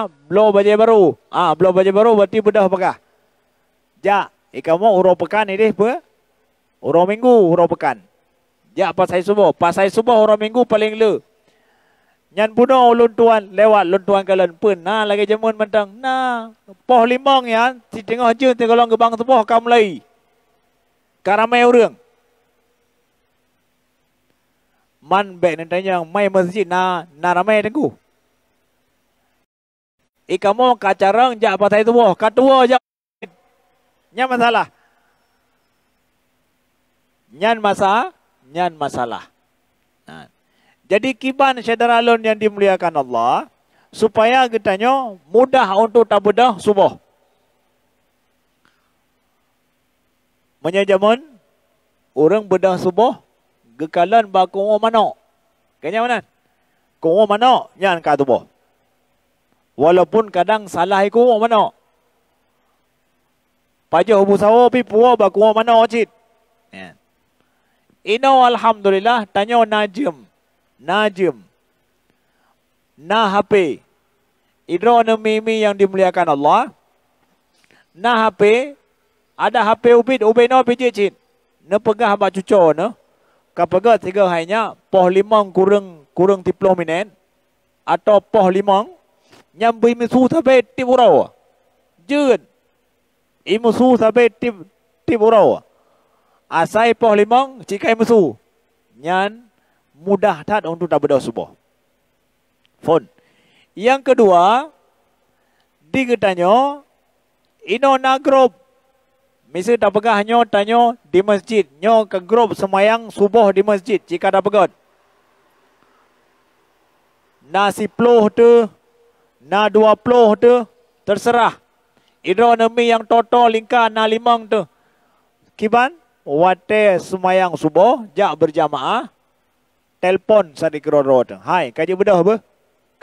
Blow baju baru. Blow baju baru berarti bedah pegah. Ja, ikamu urau pekan ini apa? Urau minggu, urau pekan. Ja, pasai subuh. Pasai subuh urau minggu paling le. Nyan puno ulun tuan lewat lun tuan kalian pun. Nah, lagi jamun mentang. Nah, poh limang ya. Si tengah je tengolong gebang tepoh kamu lagi. Karamai orang. Man bek nantanya mai masjid na ramai tengku. Ikamu kacarang jak pasai tubuh. Katua jak. Nyan masalah. Nyan masalah. Nah. Jadi kiban saudara alun yang dimuliakan Allah, supaya kitanya mudah untuk tabudah subuh. Menyajamun, orang bedah subuh, gekalan bakungo manok. Kayaknya mana? Kungo manok, yan ka tubuh. Walaupun kadang salah kungo manok. Pajo hubu sawo, pipuwa bakungo manok cid. Ino alhamdulillah, tanya Najim, na HP, idro mimi yang dimuliakan Allah, na HP, ada HP ubin no pijit, ne pegah haba cuco ne, kapaga tiga hanya poh limang kurang tiplo minen, atau poh limang, nyambi musuh sampai tiburau, jun, imusuh sampai tiburau, asai poh limang, cikai musuh, nyan mudah tak untuk tak berdoa subuh. Phone. Yang kedua, digetanyo, ino na grup. Misi tak pegah nyo tanyo di masjid. Nyo ke grup semayang subuh di masjid. Jika tak pegah. Na 10 tu, na 20 tu, terserah. Idro nemi yang total lingkar na 5 tu. Kiban, wate semayang subuh, jak berjamaah. Telpon sadi keroro tu. Hai, kaji bedah apa?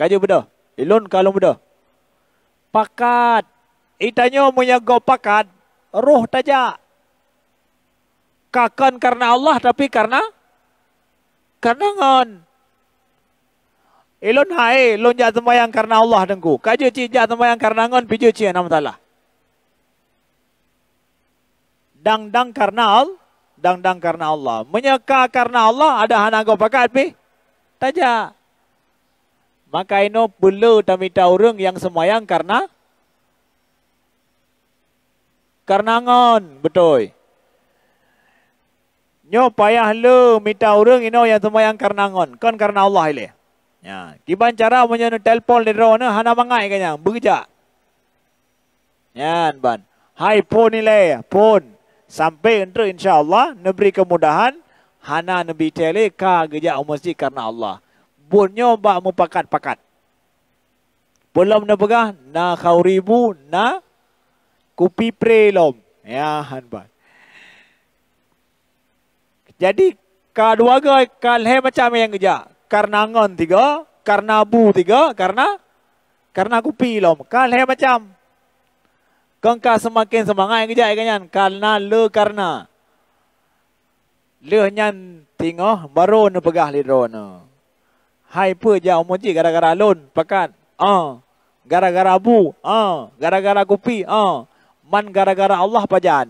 Kaji bedah. Ilun kalau bedah. Pakat. Itanya punya go pakat. Roh tajak. Kakan karena Allah tapi karena ngon. Ilun hai, ilun jak sembayang karena Allah dengku. Kaji cijak sembayang karena ngon piju cia nama taala. Dang karena Allah. Dang karena Allah. Menyeka karena Allah ada hanago pakat pi. Taja. Maka ino perlu tamita orang yang semayang karena ngon. Betul. Nyo payah lu minta orang ino yang semayang karena ngon. Kan karena Allah ile. Ya. Kiban cara menyono telpon di drone hana mangai kanya. Bekerja. Ya, ban. Hai pon ile. Pon. Sampai untuk insyaAllah neberi kemudahan hana nebi tele ka gejak masjid karena Allah. Bunyo bak mupakat-pakat. Belum nepegah na khauribu na kupi prelom. Ya hanbat. Jadi kedua kalhe macam yang gejak. Karena ngon 3, karena bu 3, karena kupi lom. Kalhe macam. Kengka semakin semangat kejap kanyan karena le nyan tingoh baru ne pegah lidro ne. Hai pe ja umoji gara-gara lon pakat. Gara-gara bu, gara-gara kopi, man gara-gara Allah pajan.